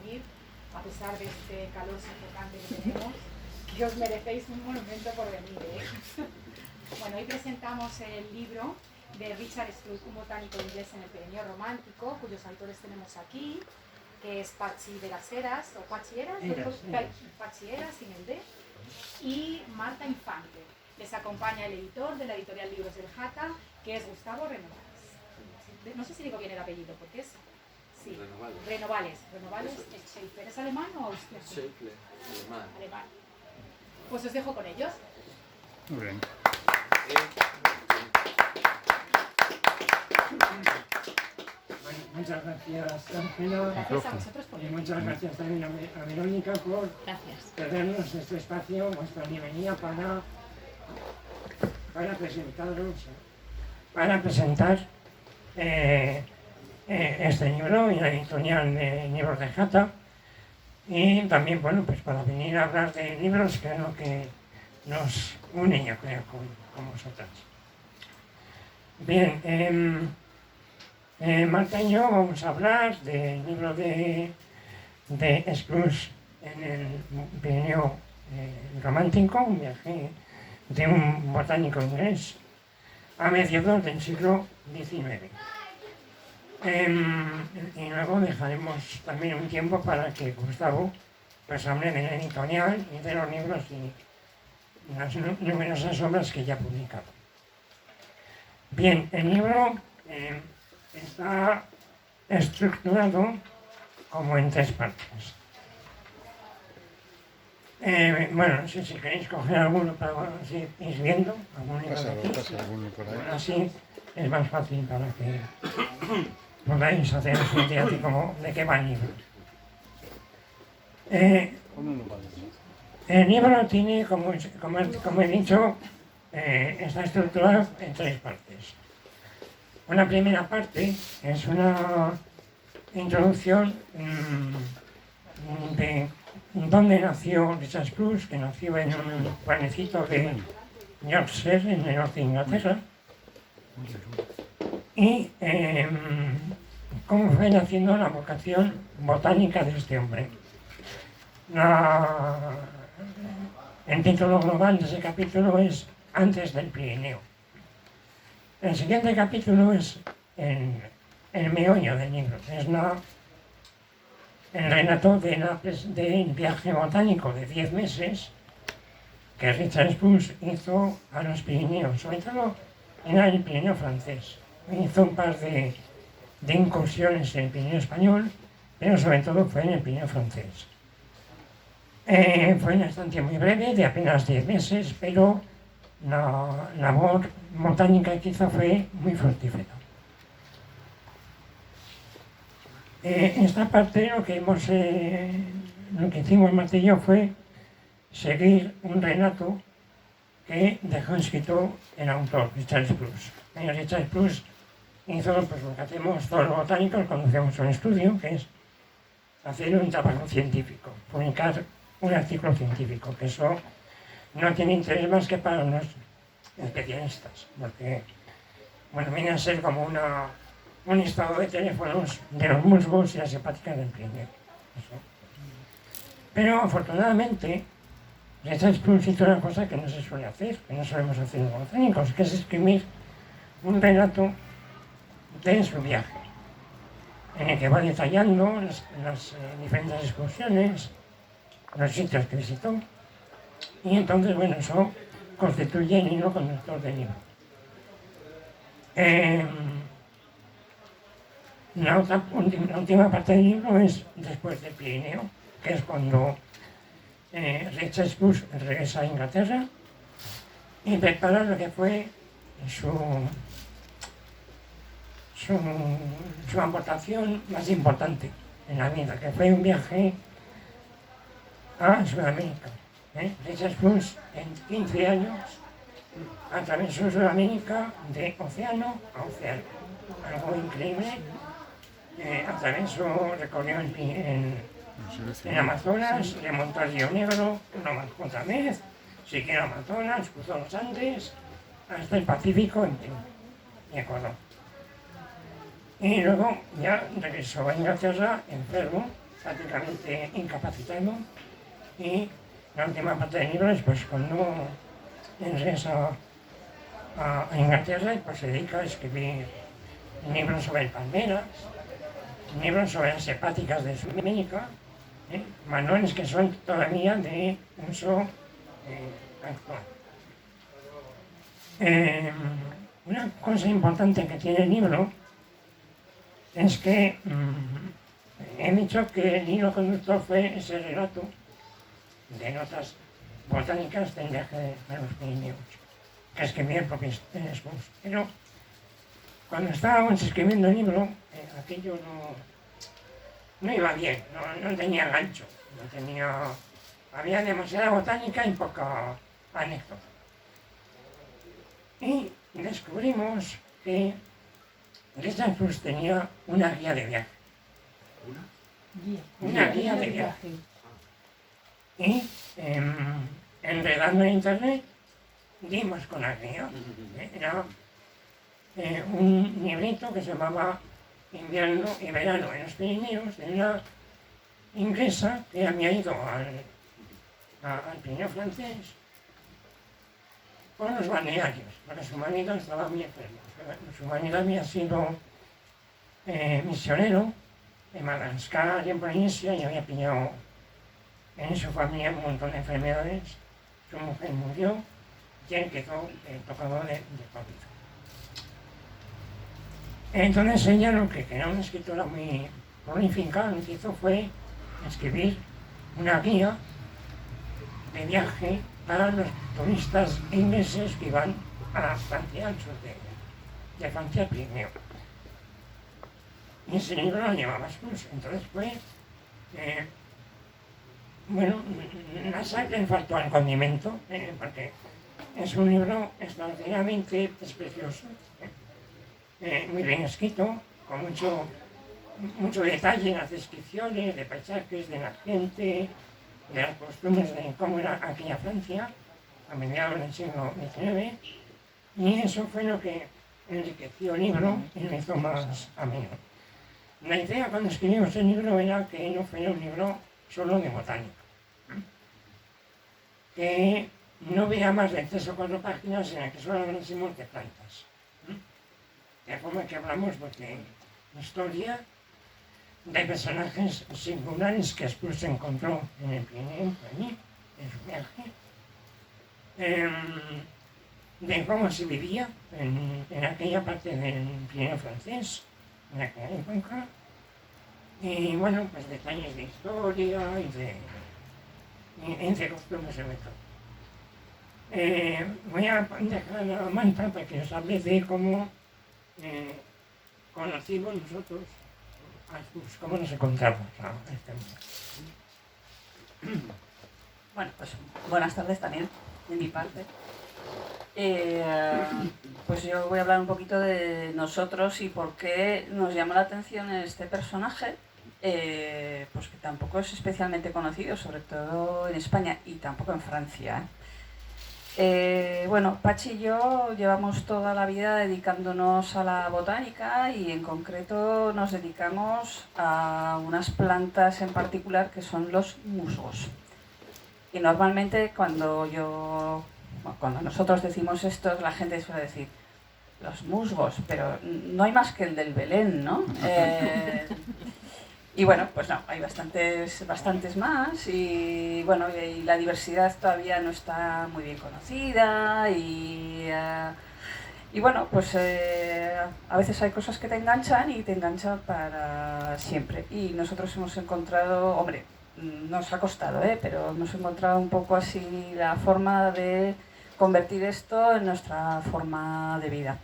venir, a pesar de este calor sofocante que tenemos, que os merecéis un monumento por venir, ¿eh? Bueno, hoy presentamos el libro de Richard Spruce, un botánico inglés en el Pirineo romántico, cuyos autores tenemos aquí, que es Pachi de las Heras, o Pachi Heras, Pachi Heras sin el D, y Marta Infante. Les acompaña el editor de la editorial Libros del Jata, que es Gustavo Renovales. No sé si digo bien el apellido, porque es... Sí, Renovales. Renovales Schaefer. ¿Es alemán o austriaco? Schaefer, alemán. Pues os dejo con ellos. Muy bien. Muchas gracias, Ángela. Gracias a vosotros por Y muchas gracias también a Verónica por cedernos este espacio, vuestra bienvenida para presentar este libro y la editorial de Libros de Jata, y también, bueno, pues para venir a hablar de libros, que es lo que nos une, yo creo, con vosotras. Bien, Marta y yo vamos a hablar del libro de Spruce en el Pirineo romántico, un viaje de un botánico inglés a mediados del siglo XIX. Y luego dejaremos también un tiempo para que Gustavo pues hable de la editorial y de los libros y las numerosas obras que ya ha publicado. Bien, el libro está estructurado como en 3 partes. Bueno, no sé si queréis coger alguno para así ir viendo. Pasa alguno por ahí. Así es más fácil para que podáis hacer un idea de qué va el libro. El libro tiene, como he dicho, está estructurado en 3 partes. Una primera parte es una introducción de dónde nació Richard Spruce, que nació en un pueblecito de Yorkshire, en el norte de Inglaterra, y cómo fue naciendo la vocación botánica de este hombre. El título global de ese capítulo es Antes del Pirineo. El siguiente capítulo es el meollo del libro, es el relato del viaje botánico de 10 meses que Richard Spruce hizo a los Pirineos, sobre todo en el Pirineo francés. Hizo un par de incursiones en el Pirineo español, pero sobre todo fue en el Pirineo francés. Fue una estancia muy breve, de apenas 10 meses, pero la labor botánica que hizo fue muy fructífera. Esta parte lo que hicimos Marta y yo fue seguir un relato que dejó escrito el autor, Richard Spruce. Richard Spruce hizo pues, lo que hacemos todos los botánicos cuando hacemos un estudio, que es hacer un trabajo científico, publicar un artículo científico, que eso no tiene interés más que para los especialistas, porque bueno, viene a ser como un listado de teléfonos de los musgos y las hepáticas del Pirineo. Pero afortunadamente, Richard Spruce hizo una cosa que no se suele hacer, que no solemos hacer los botánicos, que es escribir un relato de su viaje, en el que va detallando las diferentes excursiones, los sitios que visitó, y entonces, bueno, eso constituye el hilo conductor del libro. La última parte del libro es después del Pirineo, que es cuando Richard Spruce regresa a Inglaterra y prepara lo que fue su aportación más importante en la vida, que fue un viaje a Sudamérica. Richard Spruce en 15 años atravesó Sudamérica de océano a océano, algo increíble. Recorrió en Amazonas, remontó al Río Negro, otra vez, siguió el Amazonas, cruzó los Andes, hasta el Pacífico en Perú y Ecuador. Y luego ya regresó a Inglaterra enfermo prácticamente incapacitado, y la última parte del libro es pues cuando regresa a Inglaterra y pues se dedica a escribir libros sobre palmeras, libros sobre las hepáticas de Sudamérica, manuales que son todavía de uso actual. Una cosa importante que tiene el libro es que he dicho que el hilo conductor fue ese relato de notas botánicas del viaje a los Pirineos, que escribí el propio Spurs. Pero cuando estábamos escribiendo el libro, aquello no iba bien, no tenía gancho, había demasiada botánica y poca anécdota. Y descubrimos que Richard Spurs tenía una guía de viaje. Una guía de viaje. Y enredando en internet, dimos con la guía. Era un librito que se llamaba Invierno y Verano en los Pirineos, de una inglesa que había ido al Pirineo francés con los balnearios, porque su marido estaba muy enfermo. Su marido había sido misionero en Madagascar y en Polinesia y había pillado en su familia un montón de enfermedades. Su mujer murió y él quedó tocado de COVID. Entonces ella, lo que era una escritora muy prolífica, lo que hizo fue escribir una guía de viaje para los turistas ingleses que iban a Francia, al sur de Francia, Pirineo. Y ese libro lo llevaba Spurs. Entonces fue, la sal le faltó al condimento, porque es un libro extraordinariamente precioso, muy bien escrito, con mucho detalle en las descripciones de paisajes, de la gente, de las costumbres de cómo era aquella Francia a mediados del siglo XIX, y eso fue lo que enriqueció el libro y lo hizo más ameno. La idea cuando escribimos el libro era que no fuera un libro solo de botánica, que no hubiera más de 3 o 4 páginas en las que solo hablásemos de plantas. De forma que hablamos de historia, de personajes singulares que Spurs se encontró en el Pirineo, allí, en su viaje, de cómo se vivía en aquella parte del Pirineo francés, en aquella época, y bueno, pues detalles de historia y de costumbres sobre todo. Voy a dejar la manta para que os hable de cómo conocimos nosotros a Spurs, cómo nos encontramos a este mundo. Bueno, pues buenas tardes también, de mi parte. Pues yo voy a hablar un poquito de nosotros y por qué nos llamó la atención este personaje, pues que tampoco es especialmente conocido, sobre todo en España y tampoco en Francia. Bueno, Pachi y yo llevamos toda la vida dedicándonos a la botánica y en concreto nos dedicamos a unas plantas en particular que son los musgos. Y normalmente cuando nosotros decimos esto, la gente suele decir, los musgos, pero no hay más que el del Belén, ¿no? Y bueno, pues no, hay bastantes más y bueno, y la diversidad todavía no está muy bien conocida y bueno, pues a veces hay cosas que te enganchan y te enganchan para siempre. Y nosotros hemos encontrado, hombre, nos ha costado, pero hemos encontrado un poco así la forma de convertir esto en nuestra forma de vida.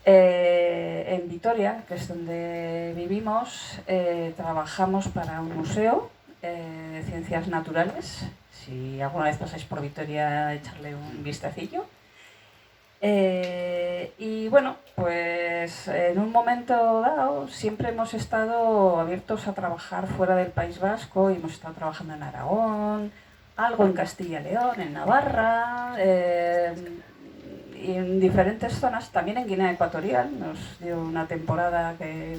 En Vitoria, que es donde vivimos, trabajamos para un museo de ciencias naturales. Si alguna vez pasáis por Vitoria, echarle un vistacillo. Y bueno, pues en un momento dado siempre hemos estado abiertos a trabajar fuera del País Vasco y hemos estado trabajando en Aragón, algo en Castilla y León, en Navarra, y en diferentes zonas, también en Guinea Ecuatorial, nos dio una temporada que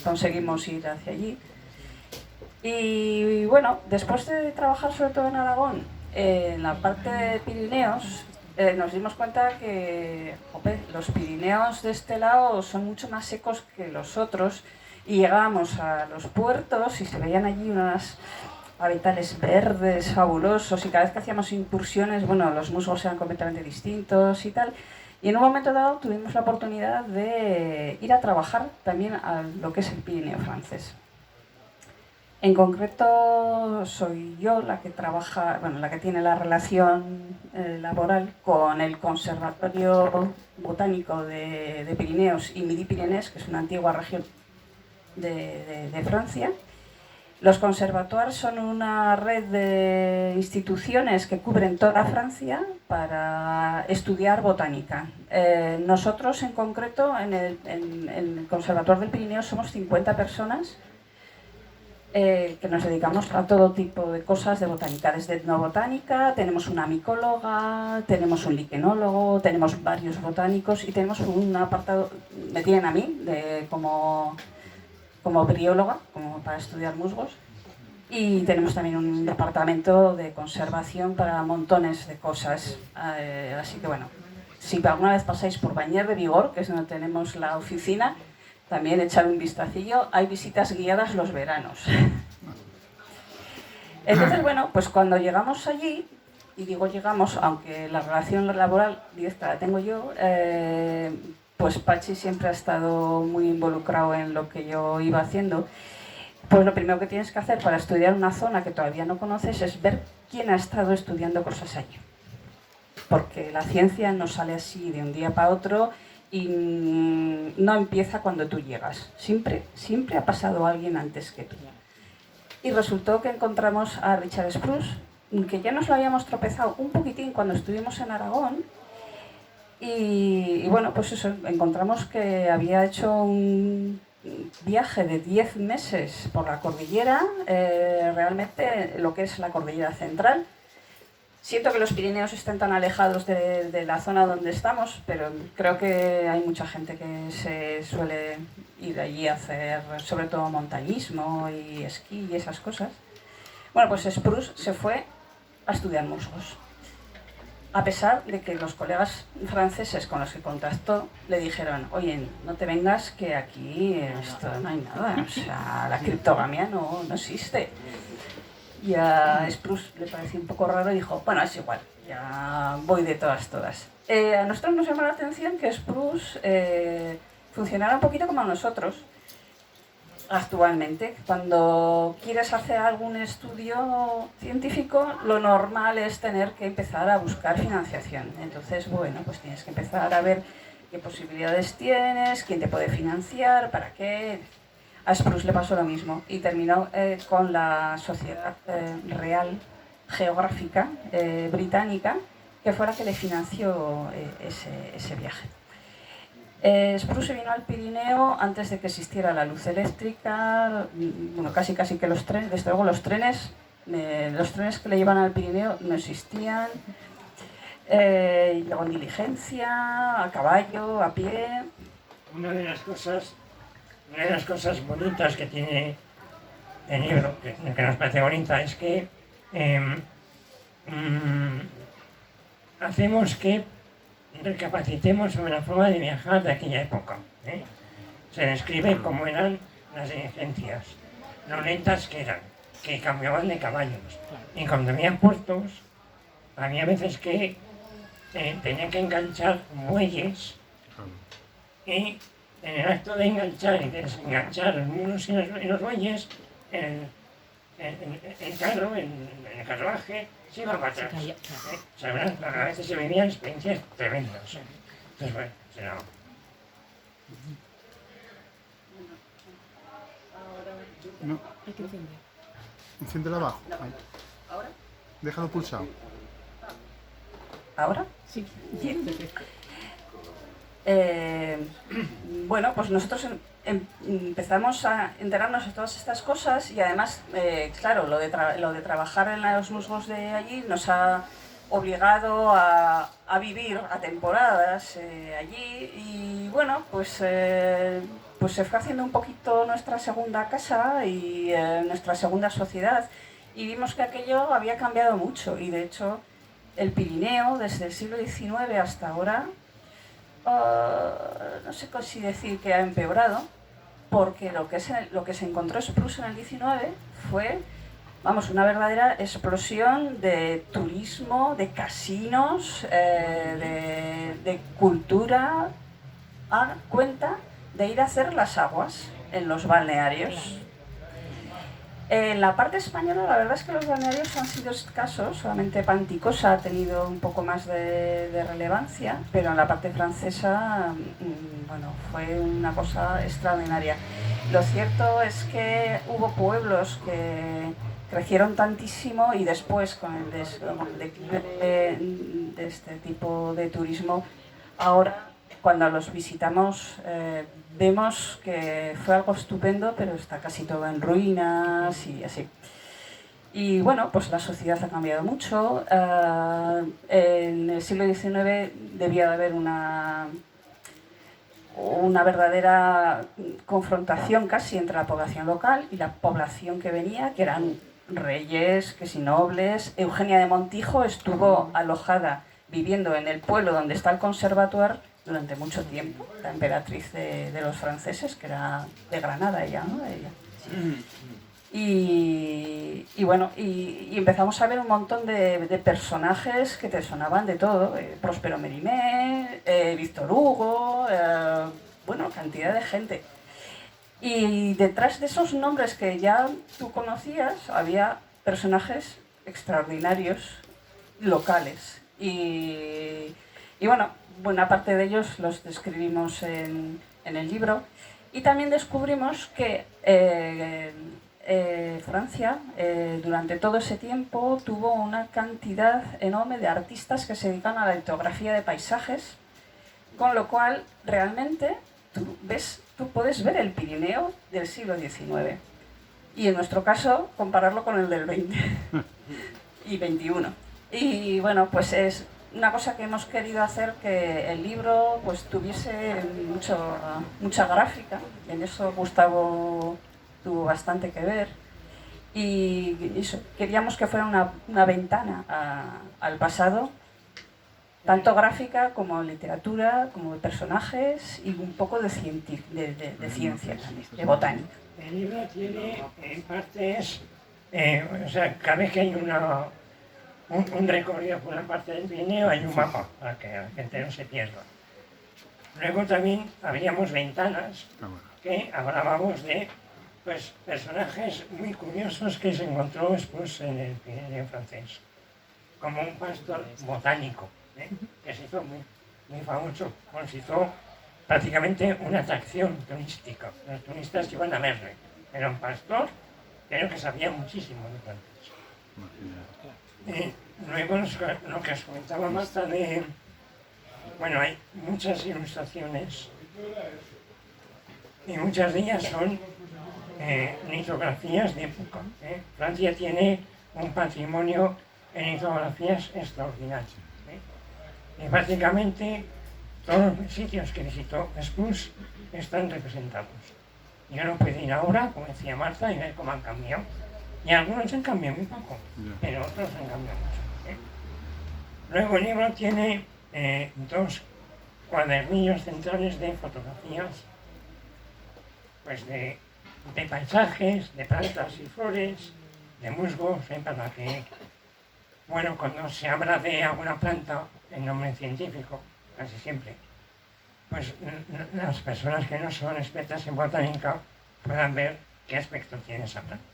conseguimos ir hacia allí. Y bueno, después de trabajar sobre todo en Aragón, en la parte de Pirineos, nos dimos cuenta que los Pirineos de este lado son mucho más secos que los otros, y llegábamos a los puertos y se veían allí unas habitales verdes fabulosos, y cada vez que hacíamos incursiones, bueno, los musgos eran completamente distintos y tal. Y en un momento dado tuvimos la oportunidad de ir a trabajar también a lo que es el Pirineo francés. En concreto soy yo la que trabaja, bueno, la que tiene la relación laboral con el Conservatorio Botánico de Pirineos y Midi-Pyrénées, que es una antigua región de Francia. Los conservatoires son una red de instituciones que cubren toda Francia para estudiar botánica. Nosotros, en concreto, en el Conservatorio del Pirineo somos 50 personas que nos dedicamos a todo tipo de cosas de botánica, desde etnobotánica, tenemos una micóloga, tenemos un liquenólogo, tenemos varios botánicos y tenemos un apartado, me tienen a mí como brióloga, como para estudiar musgos, y tenemos también un departamento de conservación para montones de cosas, así que bueno, si alguna vez pasáis por Bañer de Vigor, que es donde tenemos la oficina, también echar un vistacillo, hay visitas guiadas los veranos. Entonces, bueno, pues cuando llegamos allí, y digo llegamos, aunque la relación laboral directa la tengo yo, pues Pachi siempre ha estado muy involucrado en lo que yo iba haciendo. Pues lo primero que tienes que hacer para estudiar una zona que todavía no conoces es ver quién ha estado estudiando cosas allí. Porque la ciencia no sale así de un día para otro y no empieza cuando tú llegas. Siempre ha pasado alguien antes que tú. Y resultó que encontramos a Richard Spruce, que ya nos lo habíamos tropezado un poquitín cuando estuvimos en Aragón. Y bueno, pues eso, encontramos que había hecho un viaje de 10 meses por la cordillera, realmente lo que es la cordillera central. Siento que los Pirineos estén tan alejados de la zona donde estamos, pero creo que hay mucha gente que se suele ir allí a hacer sobre todo montañismo y esquí y esas cosas. Bueno, pues Spruce se fue a estudiar musgos. A pesar de que los colegas franceses con los que contactó le dijeron: oye, no te vengas, que aquí esto no hay nada, o sea, la criptogamia no existe. Y a Spruce le pareció un poco raro y dijo: bueno, es igual, ya voy de todas. A nosotros nos llamó la atención que Spruce funcionara un poquito como nosotros actualmente. Cuando quieres hacer algún estudio científico, lo normal es tener que empezar a buscar financiación. Entonces, bueno, pues tienes que empezar a ver qué posibilidades tienes, quién te puede financiar, para qué. A Spruce le pasó lo mismo y terminó con la Sociedad Real Geográfica Británica, que fue la que le financió ese viaje. Spruce vino al Pirineo antes de que existiera la luz eléctrica, bueno, casi que los trenes, desde luego los trenes que le llevan al Pirineo no existían. Llegó en diligencia, a caballo, a pie. Una de las cosas bonitas que tiene el libro, que nos parece bonita, es que hacemos que recapacitemos sobre la forma de viajar de aquella época. Se describe cómo eran las diligencias, lo lentas que eran, que cambiaban de caballos. Y cuando había puertos, había veces que tenían que enganchar muelles y en el acto de enganchar y desenganchar los mulos y los bueyes, el carro, el carruaje, se iba para atrás. O sea, a veces se vivían experiencias tremendas. Entonces, bueno, será. No. Enciéndela abajo. Ahí. ¿Ahora? Déjalo pulsado. ¿Ahora? Sí. Bueno, pues nosotros empezamos a enterarnos de todas estas cosas y además, claro, lo de trabajar en los musgos de allí nos ha obligado a vivir a temporadas allí y bueno, pues pues se fue haciendo un poquito nuestra segunda casa y nuestra segunda sociedad, y vimos que aquello había cambiado mucho, y de hecho el Pirineo desde el siglo XIX hasta ahora, no sé si decir que ha empeorado, porque lo que se encontró Spruce en el XIX fue, vamos, una verdadera explosión de turismo, de casinos, de cultura, a cuenta de ir a hacer las aguas en los balnearios. En la parte española la verdad es que los balnearios han sido escasos, solamente Panticosa ha tenido un poco más de relevancia, pero en la parte francesa, bueno, fue una cosa extraordinaria. Lo cierto es que hubo pueblos que crecieron tantísimo y después con el declive de este tipo de turismo, ahora cuando los visitamos vemos que fue algo estupendo, pero está casi todo en ruinas y así. Y bueno, pues la sociedad ha cambiado mucho. En el siglo XIX debía de haber una verdadera confrontación casi entre la población local y la población que venía, que eran reyes, que si nobles. Eugenia de Montijo estuvo alojada viviendo en el pueblo donde está el conservatoire durante mucho tiempo, la emperatriz de los franceses, que era de Granada ella, ¿no? Y bueno, y empezamos a ver un montón de personajes que te sonaban de todo, Próspero Mérimée, Víctor Hugo, bueno, cantidad de gente. Y detrás de esos nombres que ya tú conocías, había personajes extraordinarios, locales. Y bueno, buena parte de ellos los describimos en el libro. Y también descubrimos que Francia, durante todo ese tiempo, tuvo una cantidad enorme de artistas que se dedican a la litografía de paisajes, con lo cual realmente tú puedes ver el Pirineo del siglo XIX y en nuestro caso compararlo con el del XX y XXI. Y bueno, pues es una cosa que hemos querido hacer, que el libro pues tuviese mucha gráfica. En eso Gustavo tuvo bastante que ver, y eso, queríamos que fuera una ventana al pasado, tanto gráfica como literatura, como de personajes y un poco de ciencia también, de botánica. El libro tiene en partes, o sea, cada vez que hay un recorrido por una parte del Pirineo hay un mapa para que la gente no se pierda. Luego también abríamos ventanas que hablábamos de personajes muy curiosos que se encontró después en el Pirineo francés, como un pastor botánico, que se hizo muy famoso, se hizo prácticamente una atracción turística. Los turistas iban a verle. Era un pastor, pero que sabía muchísimo de plantas. Luego lo que os comentaba Marta de... Bueno, hay muchas ilustraciones y muchas de ellas son litografías de época. Francia tiene un patrimonio en litografías extraordinario. Y básicamente todos los sitios que visitó Spruce están representados. Y uno puede ir ahora, como decía Marta, y ver cómo han cambiado. Y algunos han cambiado muy poco, pero otros han cambiado mucho. Luego el libro tiene dos cuadernillos centrales de fotografías, pues de paisajes, de plantas y flores, de musgos, para que, bueno, cuando se habla de alguna planta, el nombre científico, casi siempre, pues las personas que no son expertas en botánica puedan ver qué aspecto tiene esa planta.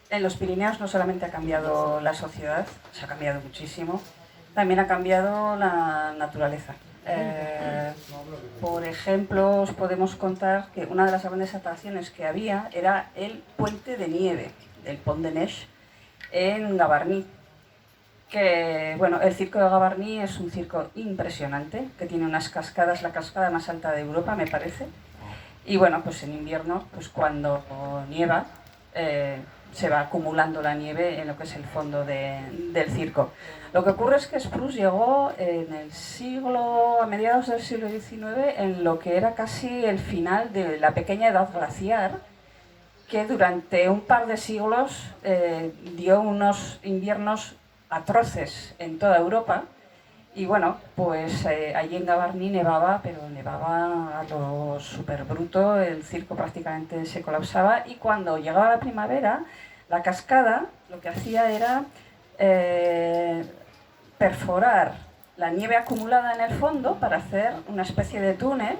En los Pirineos no solamente ha cambiado la sociedad, se ha cambiado muchísimo, también ha cambiado la naturaleza. Por ejemplo, os podemos contar que una de las grandes atracciones que había era el puente de nieve, el Pont de Neige, en Gavarnie. Que, bueno, el circo de Gavarnie es un circo impresionante, que tiene unas cascadas, la cascada más alta de Europa, me parece. Y bueno, pues en invierno, pues cuando nieva, se va acumulando la nieve en lo que es el fondo del circo. Lo que ocurre es que Spruce llegó a mediados del siglo XIX, en lo que era casi el final de la pequeña edad glaciar, que durante un par de siglos dio unos inviernos atroces en toda Europa. Y bueno, pues allí en Gavarnie nevaba, pero nevaba a lo súper bruto, el circo prácticamente se colapsaba, y cuando llegaba la primavera, la cascada lo que hacía era perforar la nieve acumulada en el fondo para hacer una especie de túnel,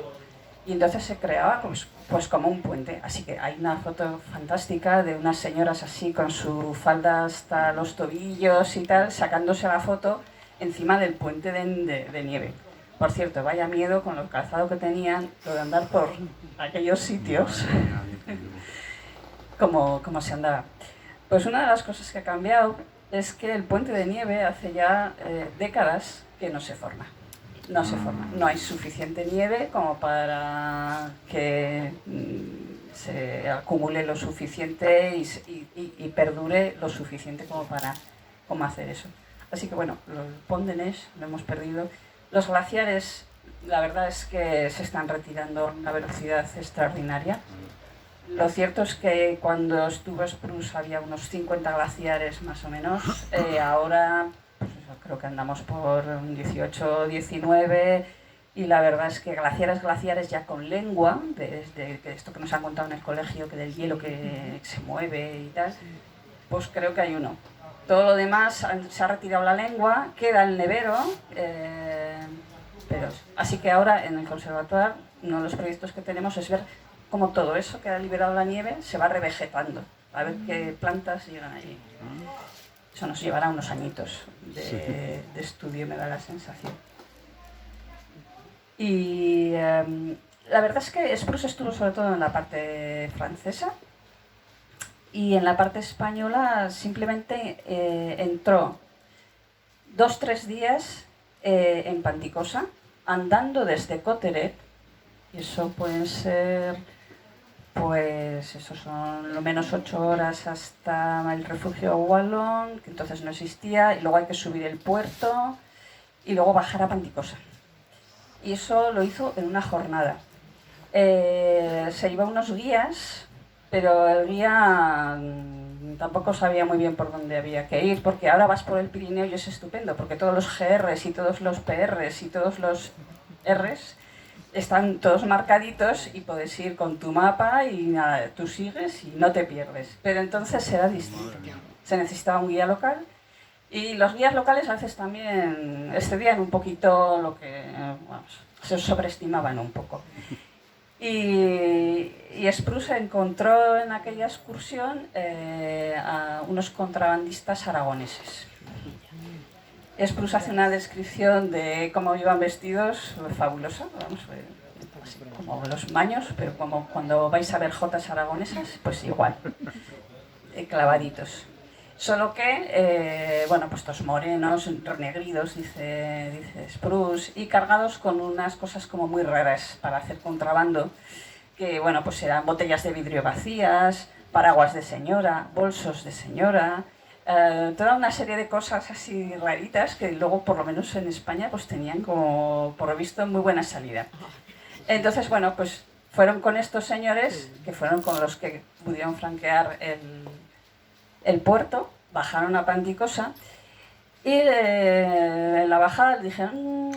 y entonces se creaba pues como un puente. Así que hay una foto fantástica de unas señoras así con su falda hasta los tobillos y tal, sacándose la foto encima del puente de nieve. Por cierto, vaya miedo con el calzado que tenían, lo de andar por aquellos sitios, como se andaba. Pues una de las cosas que ha cambiado es que el puente de nieve hace ya décadas que no se forma. No se forma. No hay suficiente nieve como para que se acumule lo suficiente y perdure lo suficiente como para hacer eso. Así que bueno, el Pont de Neige lo hemos perdido. Los glaciares, la verdad es que se están retirando a una velocidad extraordinaria. Lo cierto es que cuando estuvo Spruce había unos 50 glaciares más o menos. Ahora pues eso, creo que andamos por 18, 19, y la verdad es que glaciares ya con lengua, de esto que nos han contado en el colegio, que del hielo que se mueve y tal, pues creo que hay uno. Todo lo demás se ha retirado la lengua, queda el nevero, así que ahora en el conservatorio uno de los proyectos que tenemos es ver cómo todo eso que ha liberado la nieve se va revegetando, a ver qué plantas llegan allí. Eso nos llevará unos añitos de estudio, me da la sensación. Y la verdad es que Spruce estuvo sobre todo en la parte francesa, y en la parte española simplemente entró 2-3 días en Panticosa, andando desde Coteret, y eso pueden ser, pues eso son lo menos 8 horas hasta el refugio Wallon, que entonces no existía, y luego hay que subir el puerto y luego bajar a Panticosa. Y eso lo hizo en una jornada. Se iba unos guías, pero el guía tampoco sabía muy bien por dónde había que ir, porque ahora vas por el Pirineo y es estupendo, porque todos los GRs y todos los PRs y todos los Rs están todos marcaditos y puedes ir con tu mapa y nada, tú sigues y no te pierdes. Pero entonces era distinto. Se necesitaba un guía local, y los guías locales a veces también excedían un poquito lo que, vamos, se sobreestimaban un poco. Y Spruce encontró en aquella excursión a unos contrabandistas aragoneses. Spruce hace una descripción de cómo iban vestidos fabulosa, vamos, así como los maños, pero como cuando vais a ver jotas aragonesas, pues igual, clavaditos. Solo que, bueno, pues estos morenos, renegridos, dice Spruce, y cargados con unas cosas como muy raras para hacer contrabando, que, bueno, pues eran botellas de vidrio vacías, paraguas de señora, bolsos de señora, toda una serie de cosas así raritas que luego, por lo menos en España, pues tenían como, por lo visto, muy buena salida. Entonces, bueno, pues fueron con estos señores, que fueron con los que pudieron franquear el puerto, bajaron a Panticosa, y en la bajada le dijeron,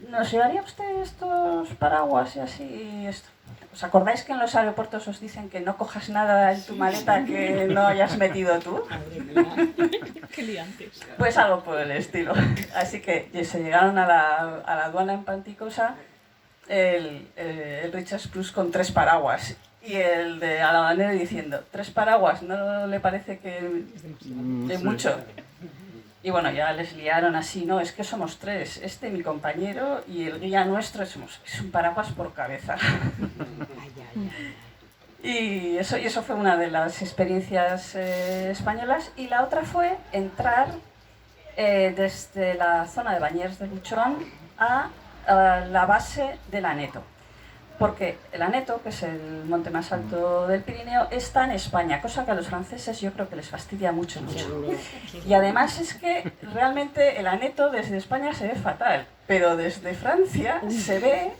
¿nos llevaría usted estos paraguas y así esto? ¿Os acordáis que en los aeropuertos os dicen que no cojas nada en tu maleta que no hayas metido tú? Qué liantes. Pues algo por el estilo. Así que se llegaron a la aduana en Panticosa, el Richard Spruce con 3 paraguas, y el de aduanero diciendo, 3 paraguas, ¿no le parece que es mucho? Y bueno, ya les liaron así, no, es que somos 3, mi compañero y el guía nuestro, es un paraguas por cabeza. Y eso fue una de las experiencias españolas. Y la otra fue entrar desde la zona de Bañers de Luchón a la base del Aneto. porque el Aneto, que es el monte más alto del Pirineo, está en España, cosa que a los franceses yo creo que les fastidia mucho. Y además es que realmente el Aneto desde España se ve fatal, pero desde Francia se ve,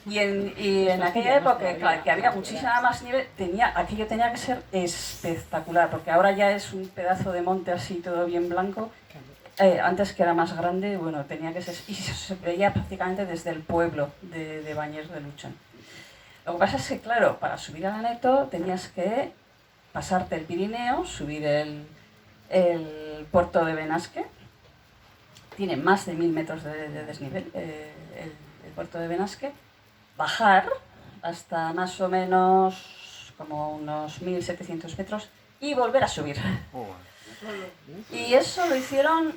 y en aquella época que había muchísima más nieve, aquello tenía que ser espectacular, porque ahora ya es un pedazo de monte así todo bien blanco. Antes, que era más grande, bueno, tenía que ser, y se veía prácticamente desde el pueblo de Bañés de Luchón. Lo que pasa es que, claro, para subir al Aneto tenías que pasarte el Pirineo, subir el puerto de Benasque. Tiene más de 1000 metros de desnivel el puerto de Benasque. Bajar hasta más o menos como unos 1700 metros y volver a subir. Y eso lo hicieron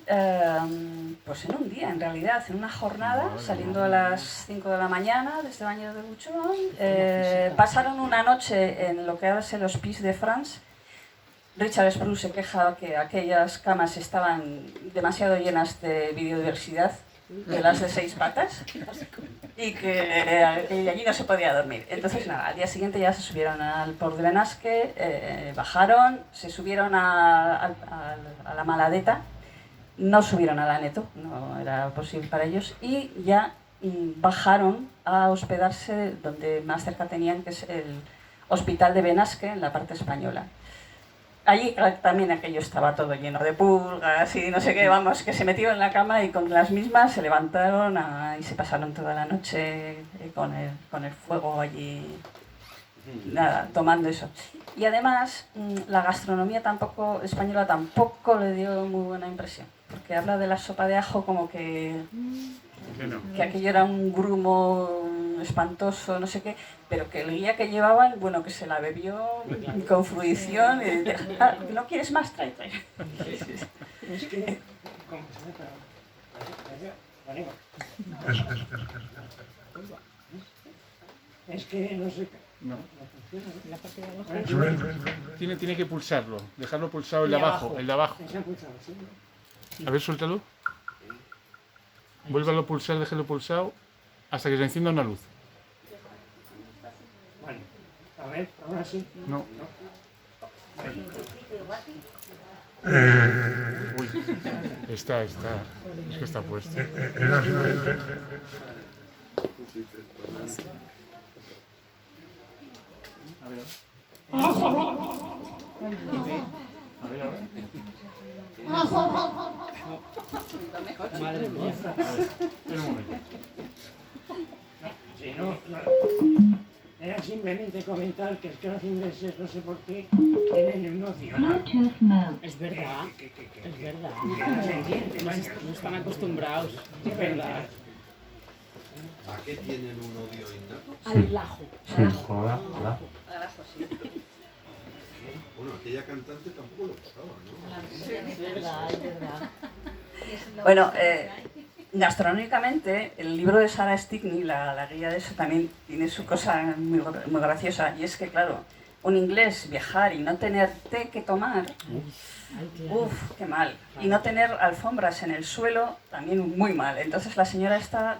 pues en un día, en realidad, en una jornada, saliendo a las 5 de la mañana desde Baños de Luchón. Pasaron una noche en lo que ahora es el Hospice de France. Richard Spruce se queja que aquellas camas estaban demasiado llenas de biodiversidad, de las de 6 patas, y que allí no se podía dormir. Entonces, nada, al día siguiente ya se subieron al Port de Benasque, bajaron, se subieron a la Maladeta, no subieron al Aneto, no era posible para ellos, y ya bajaron a hospedarse donde más cerca tenían, que es el Hospital de Benasque, en la parte española. Allí también aquello estaba todo lleno de pulgas y no sé qué, vamos, que se metieron en la cama y con las mismas se levantaron y se pasaron toda la noche con el fuego allí, nada, tomando eso. Y además, la gastronomía española tampoco le dio muy buena impresión, porque habla de la sopa de ajo como que aquello era un grumo espantoso, no sé qué, pero que el guía que llevaban, bueno, que se la bebió con fruición y ¿no quieres más? Trae. Es que... Es que no sé... No. La parte de abajo. Tiene que pulsarlo, dejarlo pulsado el de abajo. El de abajo. A ver, suéltalo. Vuélvalo a pulsar, déjalo pulsado hasta que se encienda una luz. Vale. A ver, ahora sí. No. Uy, está. Es que está puesto. Madre mía. Sí, no. Era simplemente comentar que los ingleses, no sé por qué, tienen un ocio. Es verdad. Es verdad. No se entiende, No están acostumbrados. Es verdad. ¿A qué tienen un odio innato? Al ajo. Bueno, aquella cantante tampoco lo gustaba, ¿no? Es verdad, es verdad. Bueno, gastronómicamente, el libro de Sarah Stickney, la guía de eso, también tiene su cosa muy graciosa, y es que, claro, un inglés viajar y no tener té que tomar, uff, qué mal. Y no tener alfombras en el suelo, también muy mal. Entonces la señora esta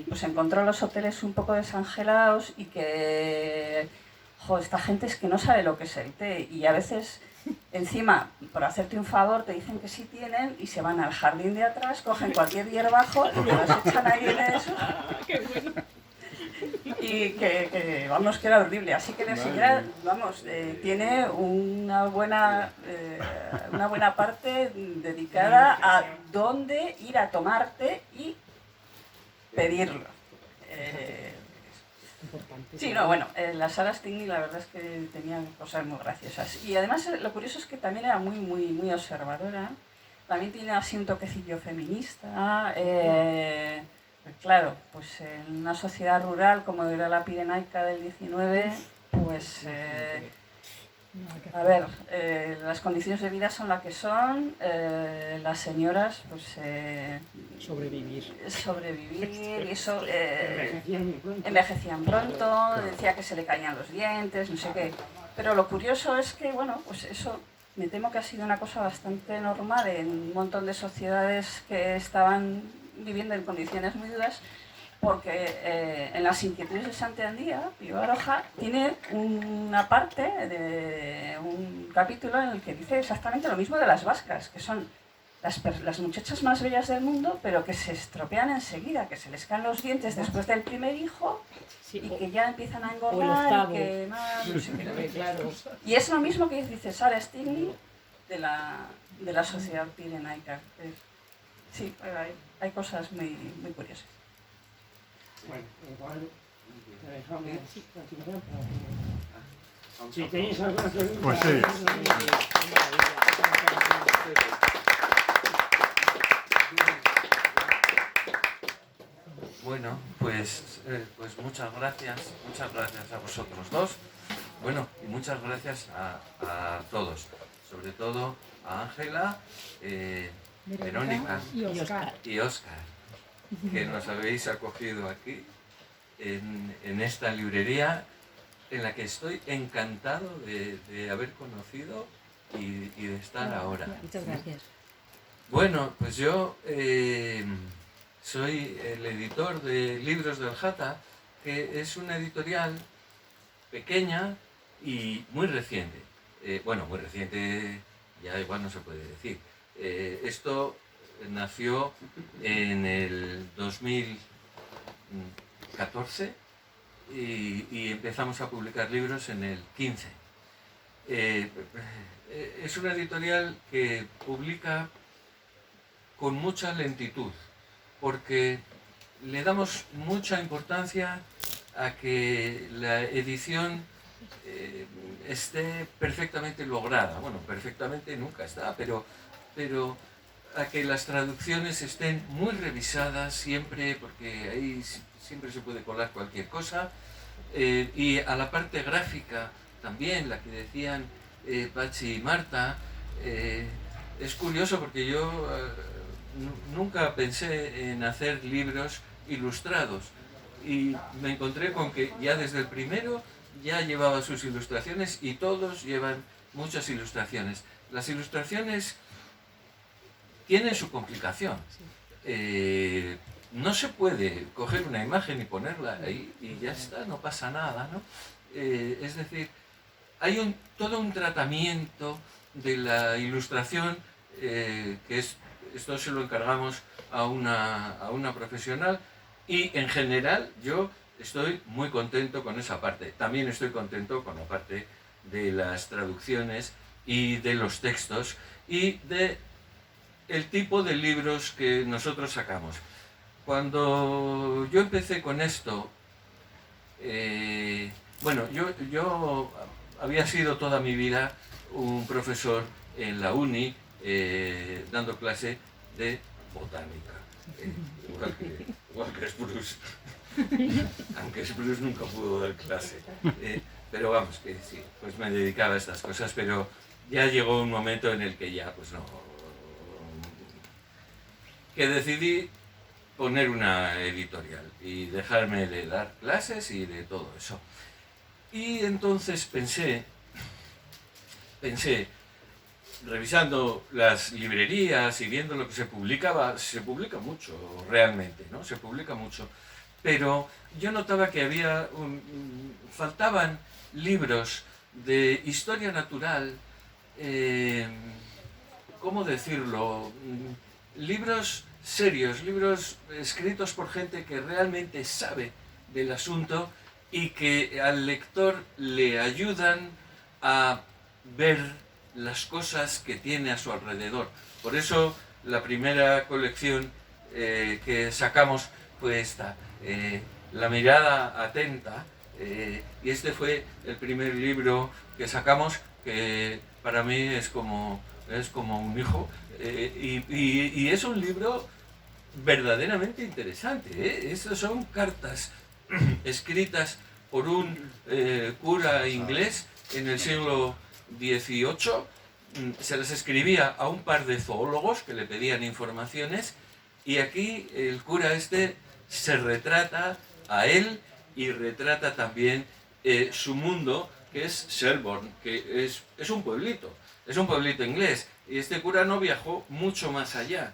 pues encontró los hoteles un poco desangelados y que, esta gente es que no sabe lo que es el té, y a veces... Encima, por hacerte un favor, te dicen que sí tienen y se van al jardín de atrás, cogen cualquier hierbajo y te los echan ahí en eso. Qué bueno. Y que vamos, que era horrible. Así que la señora, vamos, tiene una buena parte dedicada a dónde ir a tomarte y pedirlo. Sí, no, bueno, la Sarah Stickney la verdad es que tenía cosas muy graciosas. Y además lo curioso es que también era muy observadora. También tiene así un toquecillo feminista. Claro, pues en una sociedad rural como era la Pirenaica del 19, pues... a ver, las condiciones de vida son las que son, las señoras, pues... Sobrevivir y eso... envejecían pronto, decía que se le caían los dientes, no sé qué. Pero lo curioso es que, bueno, pues eso me temo que ha sido una cosa bastante normal en un montón de sociedades que estaban viviendo en condiciones muy duras, porque en las inquietudes de Santander, Pío Baroja tiene una parte de un capítulo en el que dice exactamente lo mismo de las vascas, que son las muchachas más bellas del mundo, pero que se estropean enseguida, que se les caen los dientes después del primer hijo Sí, y que ya empiezan a o el engordar octavo. y que más, no sé qué. Claro. Y es lo mismo que dice Sara Stiglitz de la sociedad pirenaica. Sí, hay cosas muy, muy curiosas. Bueno, igual le dejamos continuar para que... Si tenéis alguna pregunta... Pues sí. Bueno, pues muchas gracias a vosotros dos. Bueno, y muchas gracias a todos, sobre todo a Ángela, Verónica Y Oscar. y Óscar, que nos habéis acogido aquí en esta librería en la que estoy encantado de haber conocido y de estar ahora. Muchas gracias. Bueno, pues yo soy el editor de Libros del Jata, que es una editorial pequeña y muy reciente. Bueno, muy reciente ya igual no se puede decir. Esto nació en el 2014 y empezamos a publicar libros en el 15. Es una editorial que publica con mucha lentitud, porque le damos mucha importancia a que la edición esté perfectamente lograda. Bueno, perfectamente nunca está, pero a que las traducciones estén muy revisadas siempre, porque ahí siempre se puede colar cualquier cosa, y a la parte gráfica también, la que decían Pachi y Marta. Es curioso porque yo nunca pensé en hacer libros ilustrados y me encontré con que ya desde el primero ya llevaba sus ilustraciones y todos llevan muchas ilustraciones. Las ilustraciones tienen su complicación. No se puede coger una imagen y ponerla ahí y ya está, no pasa nada, ¿no? Es decir, hay todo un tratamiento de la ilustración esto se lo encargamos a una profesional y en general yo estoy muy contento con esa parte. También estoy contento con la parte de las traducciones y de los textos y de el tipo de libros que nosotros sacamos. Cuando yo empecé con esto, bueno, yo había sido toda mi vida un profesor en la uni, dando clase de botánica, igual que Spruce, aunque Spruce nunca pudo dar clase, pero vamos, que sí, pues me dedicaba a estas cosas, pero ya llegó un momento en el que ya, pues no, que decidí poner una editorial y dejarme de dar clases y de todo eso. Y entonces pensé, revisando las librerías y viendo lo que se publicaba, se publica mucho realmente, ¿no? Se publica mucho. Pero yo notaba que faltaban libros de historia natural, ¿cómo decirlo? Libros serios, libros escritos por gente que realmente sabe del asunto y que al lector le ayudan a ver las cosas que tiene a su alrededor. Por eso la primera colección que sacamos fue esta, La mirada atenta, y este fue el primer libro que sacamos, que para mí es como un hijo, y es un libro verdaderamente interesante. Estas son cartas escritas por un cura inglés en el siglo XVIII. Se las escribía a un par de zoólogos que le pedían informaciones, y aquí el cura se retrata a él y retrata también su mundo, que es Shelburne, que es un pueblito inglés, y este cura no viajó mucho más allá,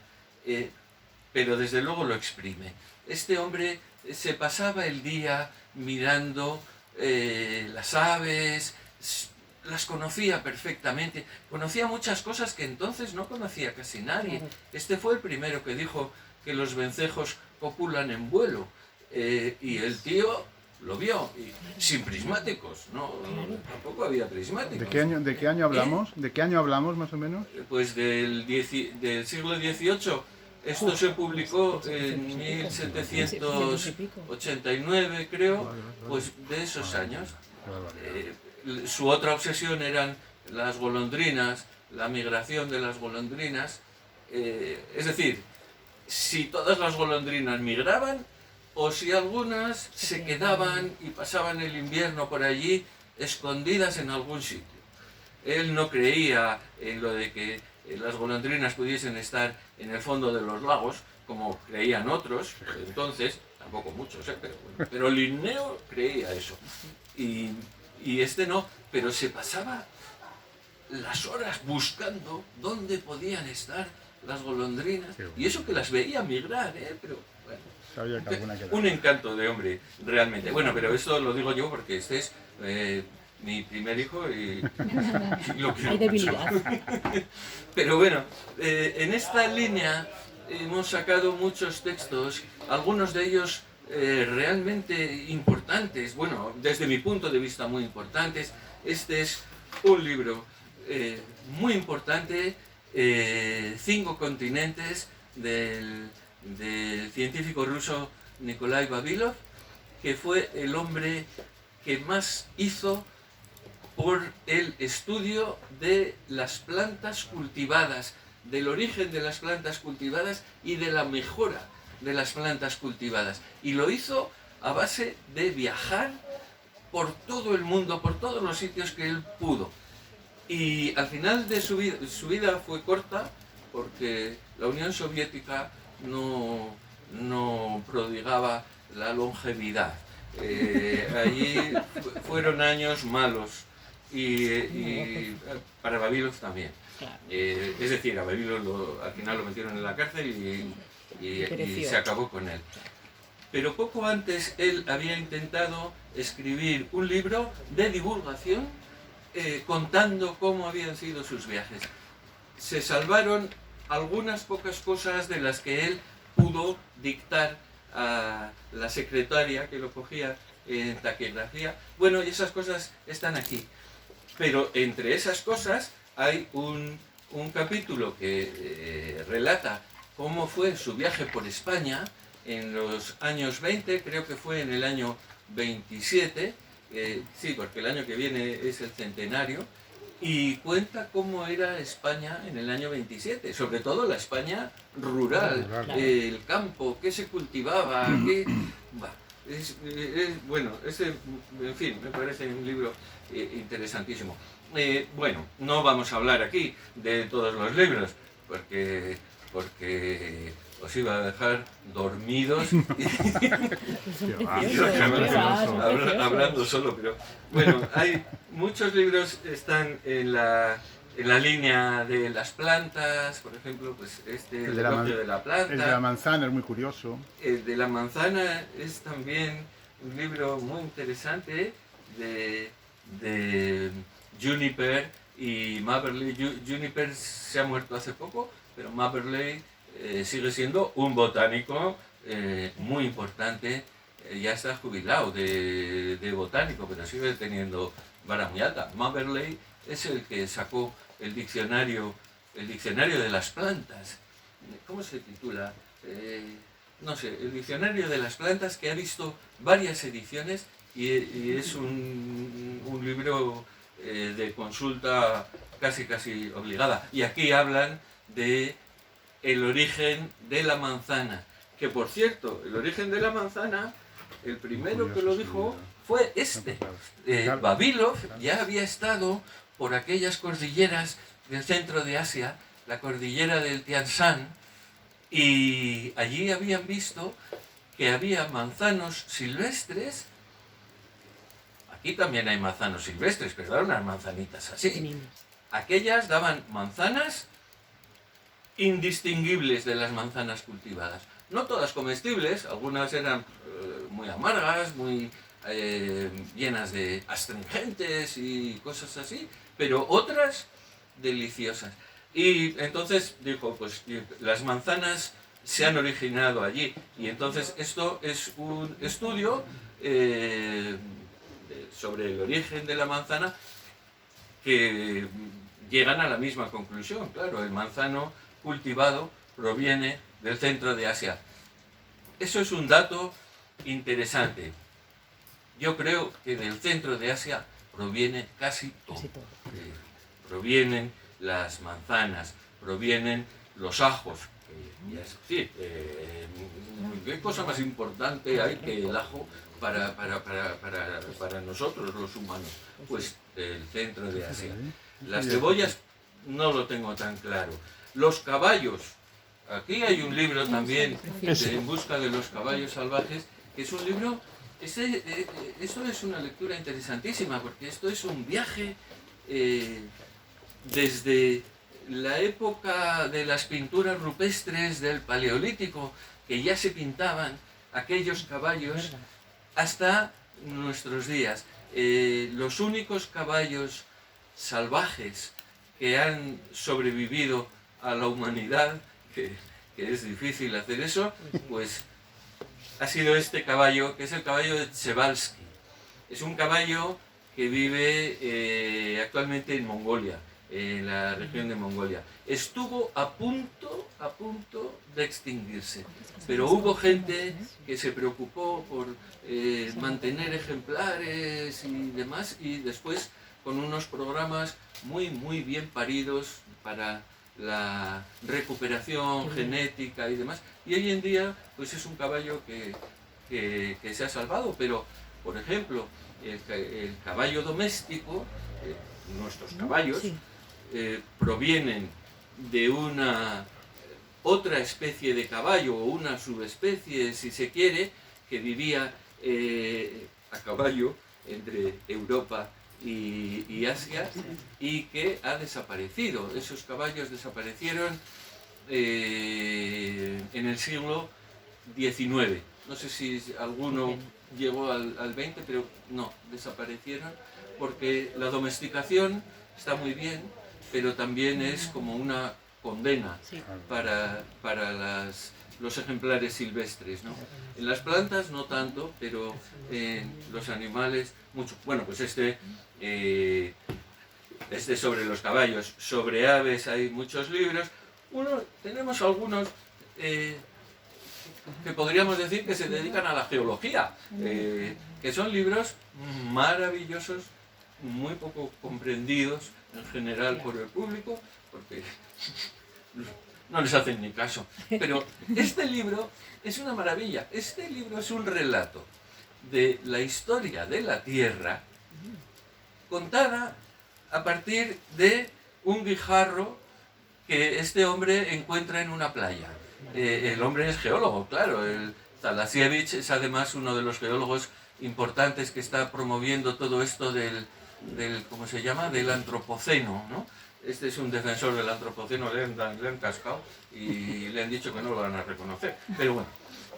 pero desde luego lo exprime. Este hombre se pasaba el día mirando las aves, las conocía perfectamente, conocía muchas cosas que entonces no conocía casi nadie. Este fue el primero que dijo que los vencejos copulan en vuelo, y el tío lo vio, y sin prismáticos, tampoco había prismáticos. ¿De qué año hablamos? ¿De qué año hablamos más o menos? Pues del siglo XVIII. Esto se publicó en 1789, creo, pues de esos años. Su otra obsesión eran las golondrinas, la migración de las golondrinas. Es decir, si todas las golondrinas migraban o si algunas se quedaban y pasaban el invierno por allí escondidas en algún sitio. Él no creía en lo de que las golondrinas pudiesen estar en el fondo de los lagos, como creían otros, entonces, tampoco muchos, pero Linneo creía eso. Y este no, pero se pasaba las horas buscando dónde podían estar las golondrinas, y eso que las veía migrar, pero bueno, sabía que alguna quedaba. un encanto de hombre, realmente. Bueno, pero esto lo digo yo porque este es mi primer hijo y lo quiero Hay debilidad. mucho. Pero bueno, en esta línea hemos sacado muchos textos, algunos de ellos realmente importantes, bueno, desde mi punto de vista muy importantes. Este es un libro muy importante, 5 continentes, del científico ruso Nikolai Vavilov, que fue el hombre que más hizo por el estudio de las plantas cultivadas, del origen de las plantas cultivadas y de la mejora de las plantas cultivadas. Y lo hizo a base de viajar por todo el mundo, por todos los sitios que él pudo. Y al final de su vida fue corta, porque la Unión Soviética no prodigaba la longevidad. Allí fueron años malos, y para Vavilov también. Es decir, a Vavilov al final lo metieron en la cárcel y se acabó con él. Pero poco antes él había intentado escribir un libro de divulgación contando cómo habían sido sus viajes. Se salvaron algunas pocas cosas de las que él pudo dictar a la secretaria que lo cogía en taquigrafía. Bueno, y esas cosas están aquí. Pero entre esas cosas hay un capítulo que relata cómo fue su viaje por España en los años 20, creo que fue en el año 27, sí, porque el año que viene es el centenario, y cuenta cómo era España en el año 27, sobre todo la España rural, el campo, qué se cultivaba, qué... bueno, en fin, me parece un libro interesantísimo. Bueno, no vamos a hablar aquí de todos los libros, porque os iba a dejar dormidos hablando solo, pero bueno, hay muchos libros, están en la línea de las plantas, por ejemplo, pues el de la planta. El de la manzana es muy curioso. El de la manzana es también un libro muy interesante de Juniper y Maberley. Juniper se ha muerto hace poco, pero Maberley sigue siendo un botánico muy importante. Ya está jubilado de botánico, pero sigue teniendo vara muy alta. Maberley es el que sacó el diccionario de las plantas. ¿Cómo se titula? No sé, el diccionario de las plantas, que ha visto varias ediciones y es un libro de consulta casi obligada. Y aquí hablan de el origen de la manzana, que por cierto, el origen de la manzana, el primero que lo dijo fue Vavilov. Ya había estado por aquellas cordilleras del centro de Asia, la cordillera del Tian Shan, y allí habían visto que había manzanos silvestres. Aquí también hay manzanos silvestres, pero eran unas manzanitas así. Aquellas daban manzanas indistinguibles de las manzanas cultivadas. no todas comestibles, algunas eran muy amargas, muy llenas de astringentes y cosas así, pero otras deliciosas. Y entonces dijo, pues las manzanas se han originado allí. Y entonces esto es un estudio sobre el origen de la manzana que llegan a la misma conclusión. Claro, el manzano cultivado proviene del centro de Asia. Eso es un dato interesante. Yo creo que del centro de Asia proviene casi todo. Provienen las manzanas, provienen los ajos. Ya es decir, ¿qué cosa más importante hay que el ajo para nosotros los humanos? Pues del centro de Asia. Las cebollas no lo tengo tan claro. Los caballos. Aquí hay un libro también, En busca de los caballos salvajes, que es un libro, eso es una lectura interesantísima, porque esto es un viaje desde la época de las pinturas rupestres del Paleolítico, que ya se pintaban aquellos caballos, hasta nuestros días. Los únicos caballos salvajes que han sobrevivido a la humanidad, que es difícil hacer eso, pues ha sido este caballo, que es el caballo de Przewalski. Es un caballo que vive actualmente en Mongolia, en la región de Mongolia. Estuvo a punto de extinguirse, pero hubo gente que se preocupó por mantener ejemplares y demás, y después con unos programas muy bien paridos para la recuperación genética y demás, y hoy en día pues es un caballo que se ha salvado. Pero por ejemplo el caballo doméstico, nuestros caballos, provienen de una otra especie de caballo, o una subespecie si se quiere, que vivía a caballo entre Europa y Asia, y que ha desaparecido. Esos caballos desaparecieron en el siglo XIX. No sé si alguno llegó al XX, pero no, desaparecieron, porque la domesticación está muy bien, pero también es como una condena para los ejemplares silvestres, ¿no? En las plantas no tanto, pero en los animales mucho. Bueno, pues este sobre los caballos. Sobre aves hay muchos libros. Tenemos algunos que podríamos decir que se dedican a la geología, que son libros maravillosos, muy poco comprendidos en general por el público, porque no les hacen ni caso. Pero este libro es una maravilla. Este libro es un relato de la historia de la Tierra contada a partir de un guijarro que este hombre encuentra en una playa. El hombre es geólogo, claro. El Zalasiewicz es además uno de los geólogos importantes que está promoviendo todo esto del ¿cómo se llama?, del antropoceno, ¿no? Este es un defensor del antropoceno, le han cascado y le han dicho que no lo van a reconocer. Pero bueno,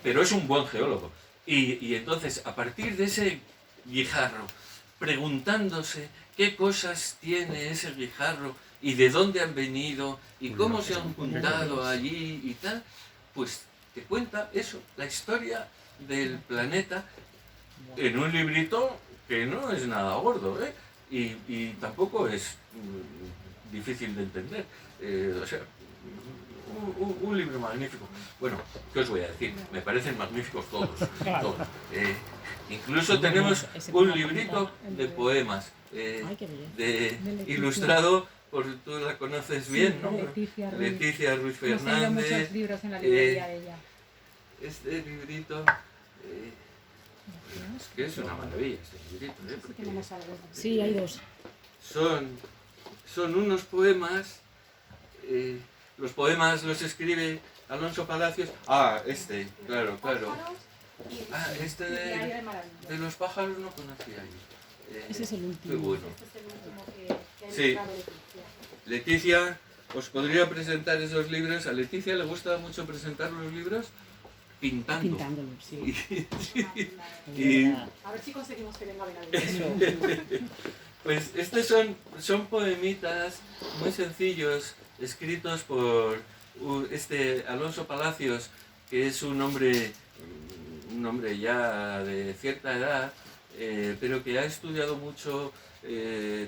pero es un buen geólogo. Y entonces, a partir de ese guijarro, preguntándose qué cosas tiene ese guijarro y de dónde han venido y cómo se han juntado allí y tal, pues te cuenta eso, la historia del planeta, en un librito que no es nada gordo, ¿eh? Y tampoco es difícil de entender. O sea, un libro magnífico. Bueno, ¿qué os voy a decir? Me parecen magníficos todos. Todos. Incluso tenemos un librito de poemas, ilustrado por, tú la conoces bien, ¿no? Leticia Ruiz Fernández. Hemos leído muchos libros en la librería de ella. Este librito, es que es una maravilla este librito, porque Sí, hay dos. son unos poemas, los poemas los escribe Alonso Palacios. Claro. Este de los pájaros no conocía yo. Ese es el último. Qué bueno. Este es el último que ha Sí. editado Leticia. Leticia, os podría presentar esos libros. ¿A Leticia le gusta mucho presentar los libros? pintando. Pintándolo, sí. Y- A ver si conseguimos que venga Benavides. Pues estos son poemitas muy sencillos, escritos por Alonso Palacios, que es un hombre ya de cierta edad, pero que ha estudiado mucho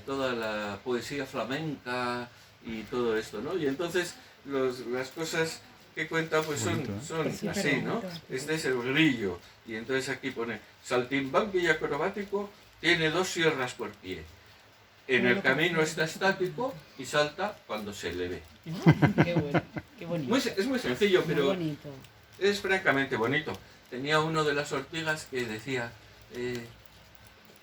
toda la poesía flamenca y todo esto, ¿no? Y entonces las cosas que cuenta pues son Sí, así, pero ¿no? bonito. Este es el grillo, y entonces aquí pone saltimbanqui y acrobático, tiene 2 sierras por pie. En el camino está estático y salta cuando se le ve. Qué bueno, qué bonito. Es muy sencillo, Muy pero bonito. es francamente bonito. Tenía uno de las ortigas que decía,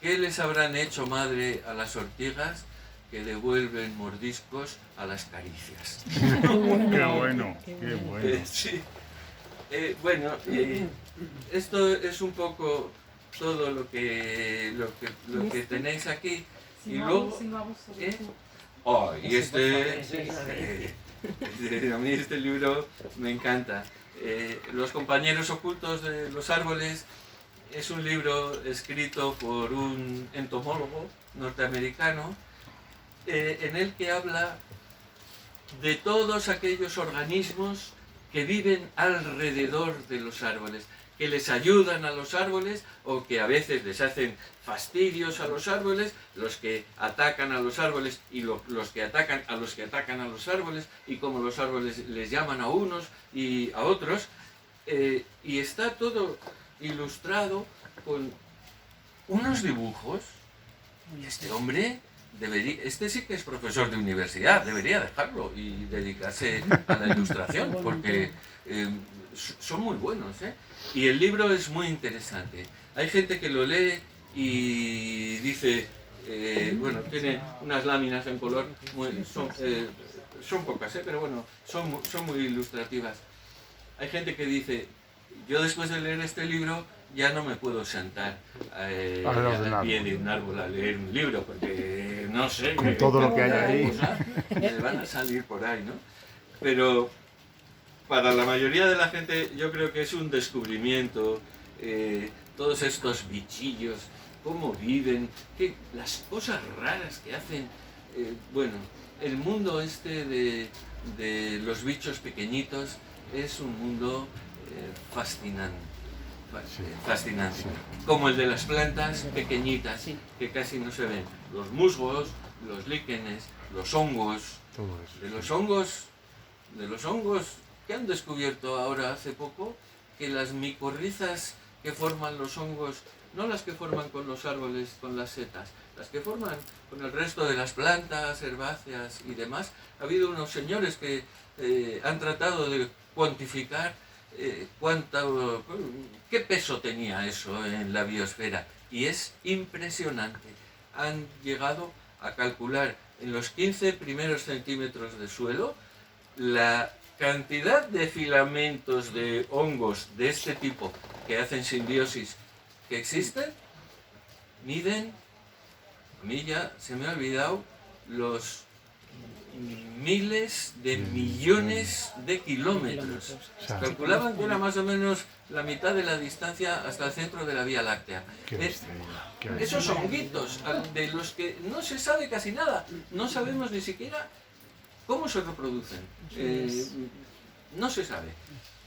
¿qué les habrán hecho madre a las ortigas que devuelven mordiscos a las caricias? Qué bueno, Qué qué bueno. bueno. Sí. Bueno, esto es un poco todo lo que tenéis aquí. Y luego, Sin abuso de ¿eh? tú. Oh, y a mí este libro me encanta. Los compañeros ocultos de los árboles es un libro escrito por un entomólogo norteamericano en el que habla de todos aquellos organismos que viven alrededor de los árboles, que les ayudan a los árboles o que a veces les hacen fastidios a los árboles, los que atacan a los árboles y los que atacan a los que atacan a los árboles, y como los árboles les llaman a unos y a otros, y está todo ilustrado con unos dibujos. Y este hombre este sí que es profesor de universidad, debería dejarlo y dedicarse a la ilustración, porque son muy buenos, ¿eh? Y el libro es muy interesante. Hay gente que lo lee y dice, bueno, tiene unas láminas en color, son pocas, pero bueno, son muy ilustrativas. Hay gente que dice, yo después de leer este libro ya no me puedo sentar al pie de un árbol a leer un libro, porque no sé, Con todo lo que hay ahí. me van a salir por ahí, ¿no? Pero para la mayoría de la gente yo creo que es un descubrimiento, todos estos bichillos, cómo viven, las cosas raras que hacen. Bueno, el mundo este de los bichos pequeñitos es un mundo fascinante. Fascinante, como el de las plantas pequeñitas que casi no se ven, los musgos, los líquenes, los hongos, Todo eso. de los hongos que han descubierto ahora hace poco, que las micorrizas que forman los hongos, no las que forman con los árboles, con las setas, las que forman con el resto de las plantas herbáceas y demás. Ha habido unos señores que han tratado de cuantificar qué peso tenía eso en la biosfera, y es impresionante. Han llegado a calcular en los 15 primeros centímetros de suelo la cantidad de filamentos de hongos de este tipo que hacen simbiosis que existen. Miden, a mí ya se me ha olvidado, los miles de millones de kilómetros. Calculaban que era más o menos la mitad de la distancia hasta el centro de la Vía Láctea. Qué bestia, qué bestia. Esos honguitos de los que no se sabe casi nada, no sabemos ni siquiera cómo se reproducen. No se sabe.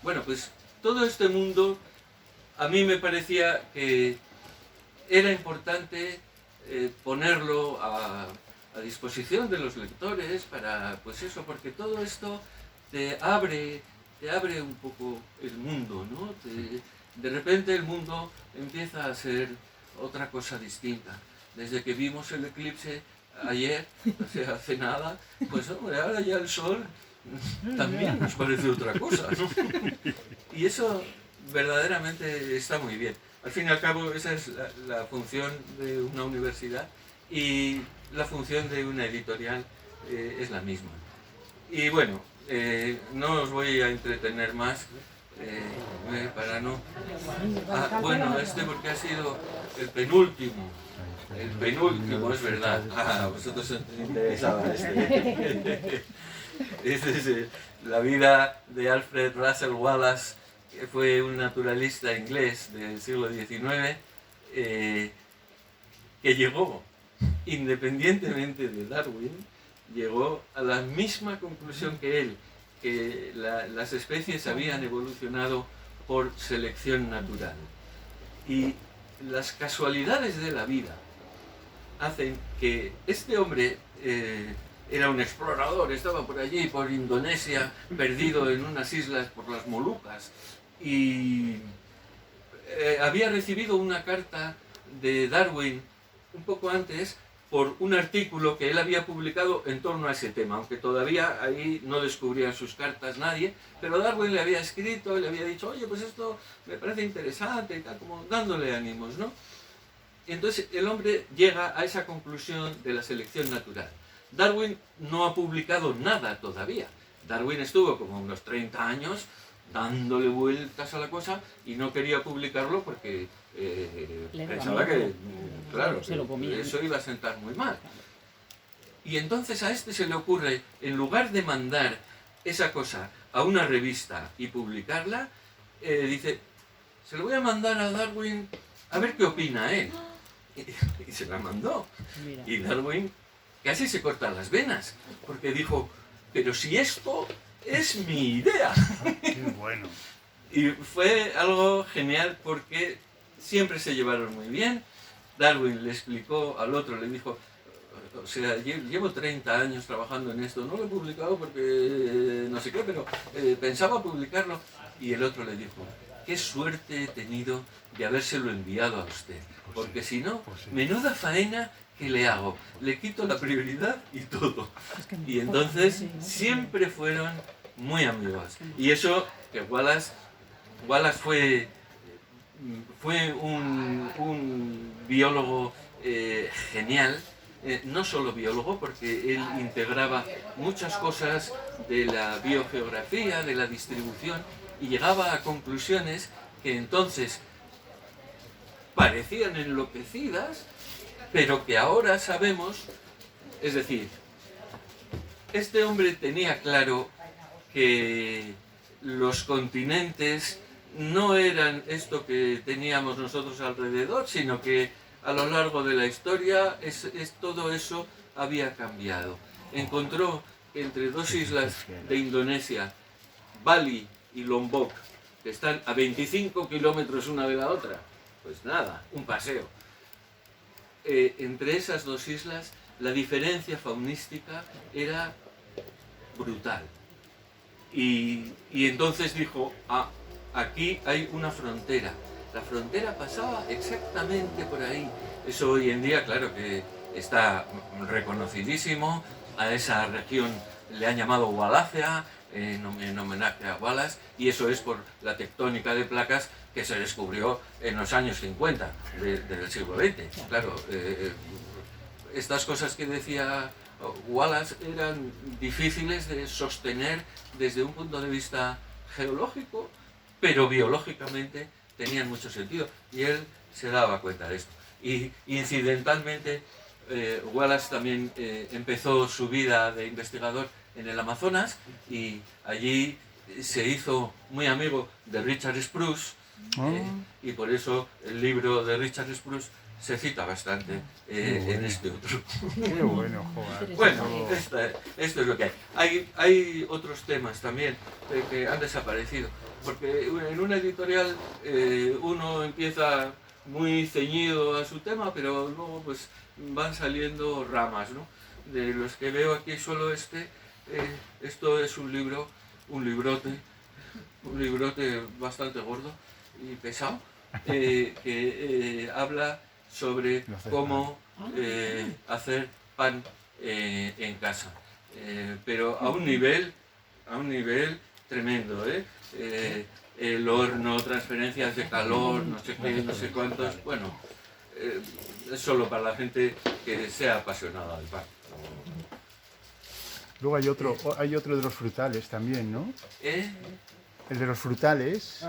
Bueno, pues todo este mundo a mí me parecía que era importante ponerlo a disposición de los lectores para, pues eso, porque todo esto te abre un poco el mundo, ¿no? De repente el mundo empieza a ser otra cosa distinta. Desde que vimos el eclipse ayer, o sea, hace nada, pues hombre, ahora ya el sol también nos parece otra cosa, ¿no? Y eso verdaderamente está muy bien. Al fin y al cabo, esa es la función de una universidad, y la función de una editorial es la misma. Y bueno, no os voy a entretener más para no... bueno, porque ha sido el penúltimo. El penúltimo, es verdad. Vosotros os interesaba Esta es la vida de Alfred Russel Wallace, que fue un naturalista inglés del siglo XIX, que llegó, independientemente de Darwin, llegó a la misma conclusión que él, que las especies habían evolucionado por selección natural. Y las casualidades de la vida hacen que este hombre era un explorador, estaba por allí, por Indonesia, perdido en unas islas por las Molucas, y había recibido una carta de Darwin un poco antes por un artículo que él había publicado en torno a ese tema, aunque todavía ahí no descubrían sus cartas nadie, pero Darwin le había escrito, le había dicho, oye, pues esto me parece interesante y tal, como dándole ánimos, ¿no? Y entonces el hombre llega a esa conclusión de la selección natural. Darwin no ha publicado nada todavía. Darwin estuvo como unos 30 años dándole vueltas a la cosa y no quería publicarlo porque pensaba que, claro, se lo comía. eso iba a sentar muy mal. Y entonces a este se le ocurre, en lugar de mandar esa cosa a una revista y publicarla, dice, se lo voy a mandar a Darwin a ver qué opina él. Y se la mandó. Mira. Y Darwin casi se corta las venas, porque dijo, pero si esto es mi idea. Qué bueno. Y fue algo genial porque siempre se llevaron muy bien. Darwin le explicó al otro, le dijo, o sea, llevo 30 años trabajando en esto, no lo he publicado porque no sé qué, pero pensaba publicarlo. Y el otro le dijo, qué suerte he tenido de habérselo enviado a usted, porque si no, menuda faena que le hago, le quito la prioridad y todo. Y entonces siempre fueron muy amigos. Y eso, que Wallace fue un biólogo genial, no solo biólogo, porque él integraba muchas cosas de la biogeografía, de la distribución, y llegaba a conclusiones que entonces parecían enloquecidas, pero que ahora sabemos, es decir, este hombre tenía claro que los continentes no eran esto que teníamos nosotros alrededor, sino que a lo largo de la historia todo eso había cambiado. Encontró que entre dos islas de Indonesia, Bali y Lombok, que están a 25 kilómetros una de la otra, pues nada, un paseo. Entre esas dos islas la diferencia faunística era brutal. Y entonces dijo, aquí hay una frontera. La frontera pasaba exactamente por ahí. Eso hoy en día, claro que está reconocidísimo. A esa región le han llamado Wallacea, en homenaje a Wallace, y eso es por la tectónica de placas que se descubrió en los años 50 del siglo XX. Claro, estas cosas que decía Wallace eran difíciles de sostener desde un punto de vista geológico, pero biológicamente tenían mucho sentido, y él se daba cuenta de esto. Y incidentalmente, Wallace también empezó su vida de investigador en el Amazonas, y allí se hizo muy amigo de Richard Spruce, y por eso el libro de Richard Spruce se cita bastante en este otro. Qué bueno, joder. Bueno, esto es lo que hay. Hay otros temas también que han desaparecido, porque en una editorial uno empieza muy ceñido a su tema, pero luego pues van saliendo ramas, ¿no? De los que veo aquí solo esto es un librote bastante gordo y pesado, que habla sobre cómo hacer pan en casa, pero a un nivel tremendo, el horno, transferencias de calor, no sé qué, no sé cuántos, bueno, es solo para la gente que sea apasionada del pan. Luego hay otro de los frutales también, ¿no? El de los frutales.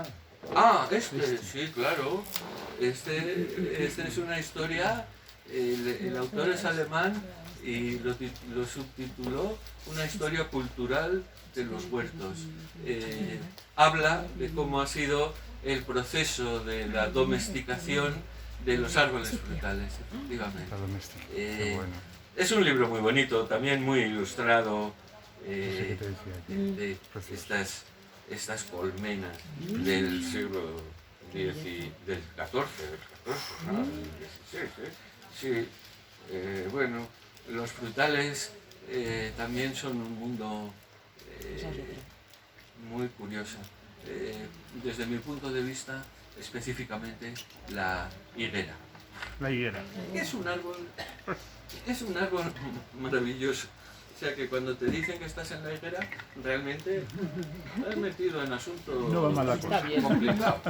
Sí, claro. Este es una historia, el autor es alemán y lo subtituló Una historia cultural de los huertos. Habla de cómo ha sido el proceso de la domesticación de los árboles frutales, efectivamente. La doméstica. Qué bueno. Es un libro muy bonito, también muy ilustrado, No sé qué te decía aquí. de estas colmenas del siglo del XIV, ¿no? Del XVI, sí. Bueno, los frutales también son un mundo muy curioso. Desde mi punto de vista, específicamente la higuera. La higuera. Es un árbol maravilloso. O sea que cuando te dicen que estás en la higuera, realmente estás metido en asuntos No va mal la cosa. complicados.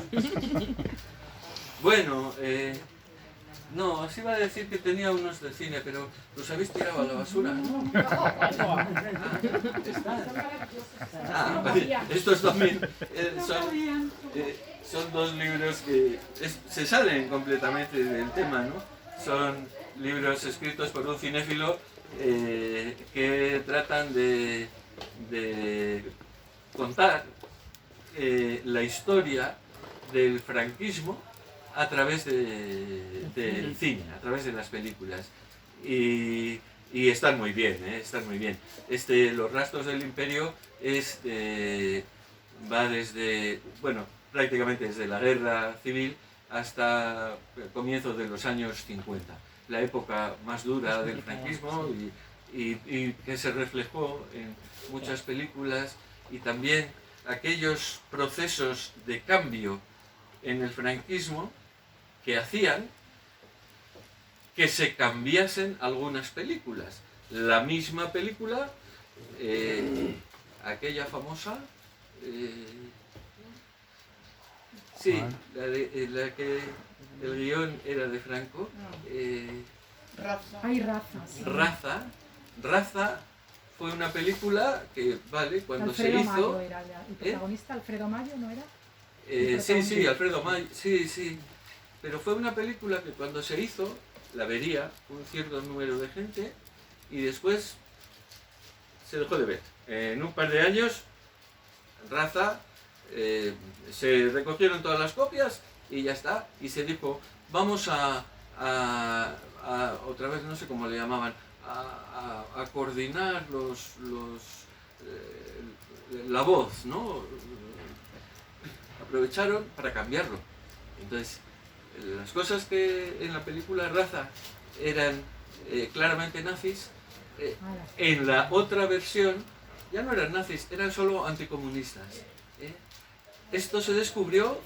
Bueno, no, os iba a decir que tenía unos de cine, pero los habéis tirado a la basura. Estos también son dos libros que se salen completamente del tema, ¿no? Son libros escritos por un cinéfilo que tratan de contar la historia del franquismo a través del cine, a través de las películas. Y están muy bien, están muy bien. Los rastros del imperio va desde, bueno, prácticamente desde la guerra civil hasta comienzos de los años 50, la época más dura del franquismo y que se reflejó en muchas películas, y también aquellos procesos de cambio en el franquismo que hacían que se cambiasen algunas películas. La misma película, aquella famosa, sí, la que el guión era de Franco, Hay razas. Raza fue una película que, vale, cuando Alfredo se hizo... Mayo era el protagonista, Alfredo Mayo, ¿no era? Sí, Alfredo Mayo, sí. Pero fue una película que cuando se hizo, la vería un cierto número de gente y después se dejó de ver. En un par de años, Raza, se recogieron todas las copias y ya está. Y se dijo, vamos a otra vez, no sé cómo le llamaban, a coordinar la voz, ¿no? Aprovecharon para cambiarlo. Entonces, las cosas que en la película Raza eran claramente nazis, en la otra versión ya no eran nazis, eran solo anticomunistas. Esto se descubrió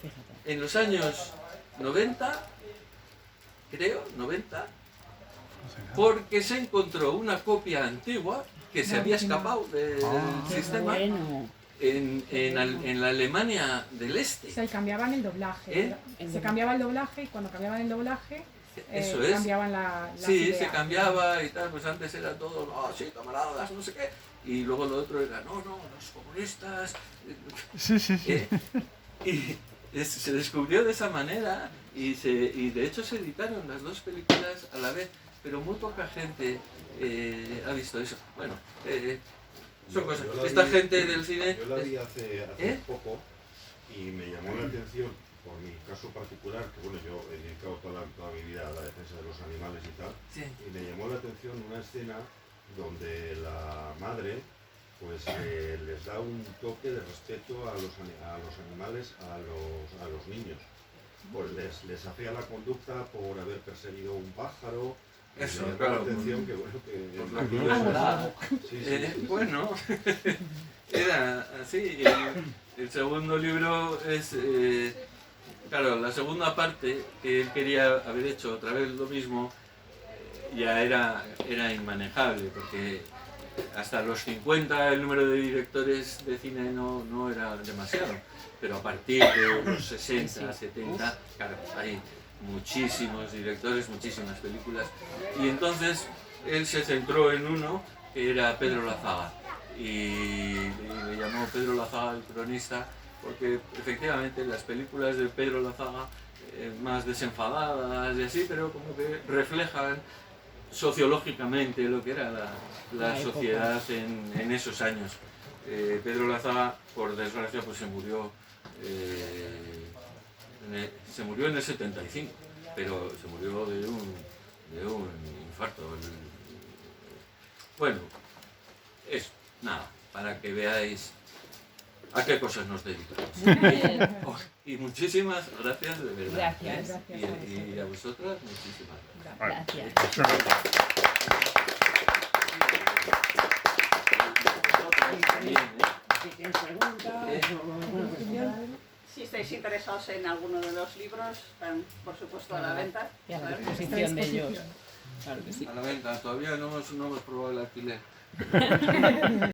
en los años 90, creo, 90, porque se encontró una copia antigua que se había escapado del sistema en la Alemania del Este. O sea, y cambiaban el doblaje. Se cambiaba el doblaje y cuando cambiaban el doblaje Eso es. cambiaban las Sí, ideas. se cambiaba y tal, pues antes era todo, no, sí, camaradas, no sé qué, y luego lo otro era, no, los comunistas. Sí. Y se descubrió de esa manera y de hecho se editaron las dos películas a la vez, pero muy poca gente ha visto eso. Bueno, son cosas. Esta gente del cine... Yo la vi hace poco y me llamó la atención, por mi caso particular, que bueno, yo he dedicado toda mi vida a la defensa de los animales y tal, Sí. y me llamó la atención una escena donde la madre pues les da un toque de respeto a los animales, a los niños. Pues les afea la conducta por haber perseguido un pájaro. Eso, me llamó claro, la atención que bueno, por la que curiosidad. sí. Bueno, era así. El segundo libro es, claro, la segunda parte que él quería haber hecho otra vez lo mismo, ya era inmanejable, porque hasta los 50 el número de directores de cine no era demasiado, pero a partir de los 60, 70, claro, hay muchísimos directores, muchísimas películas, y entonces él se centró en uno que era Pedro Lazaga, y le llamó Pedro Lazaga el cronista, porque efectivamente las películas de Pedro Lazaga, más desenfadadas y así, pero como que reflejan sociológicamente lo que era la sociedad en esos años. Pedro Lazaga, por desgracia, pues se murió en el 75, pero se murió de un infarto. Bueno, eso, nada, para que veáis a qué cosas nos dedicamos. Y muchísimas gracias, de verdad. Gracias. Y a vosotras, muchísimas gracias. Vale. Gracias. Si tienes preguntas Si estáis interesados en alguno de los libros, están por supuesto a la venta. y a la disposición de ellos. Claro que sí. A la venta, todavía no hemos probado el alquiler.